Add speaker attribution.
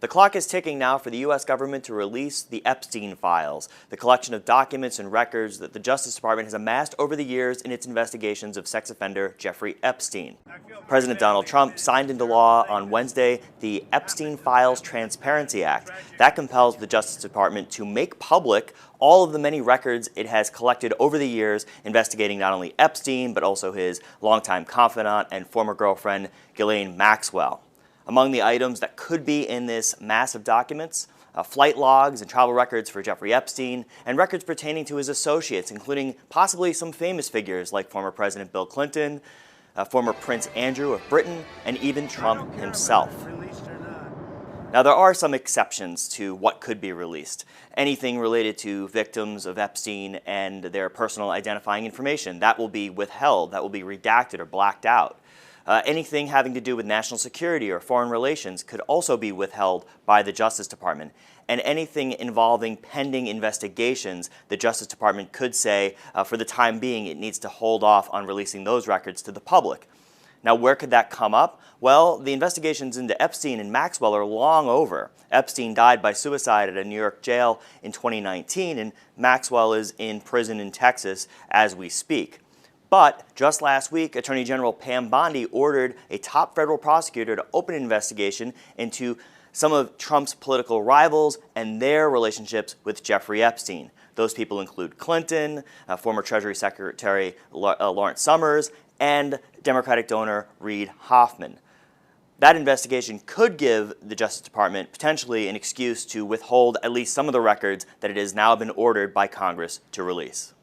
Speaker 1: The clock is ticking now for the U.S. government to release the Epstein files, the collection of documents and records that the Justice Department has amassed over the years in its investigations of sex offender Jeffrey Epstein. President Donald Trump signed into law on Wednesday the Epstein Files Transparency Act. That compels the Justice Department to make public all of the many records it has collected over the years investigating not only Epstein, but also his longtime confidant and former girlfriend, Ghislaine Maxwell. Among the items that could be in this mass of documents, flight logs and travel records for Jeffrey Epstein, and records pertaining to his associates, including possibly some famous figures like former President Bill Clinton, former Prince Andrew of Britain, and even Trump himself. Now, there are some exceptions to what could be released. Anything related to victims of Epstein and their personal identifying information, that will be withheld, that will be redacted or blacked out. Anything having to do with national security or foreign relations could also be withheld by the Justice Department. And anything involving pending investigations, the Justice Department could say, for the time being, it needs to hold off on releasing those records to the public. Now, where could that come up? Well, the investigations into Epstein and Maxwell are long over. Epstein died by suicide at a New York jail in 2019, and Maxwell is in prison in Texas as we speak. But just last week, Attorney General Pam Bondi ordered a top federal prosecutor to open an investigation into some of Trump's political rivals and their relationships with Jeffrey Epstein. Those people include Clinton, former Treasury Secretary Lawrence Summers, and Democratic donor Reid Hoffman. That investigation could give the Justice Department potentially an excuse to withhold at least some of the records that it has now been ordered by Congress to release.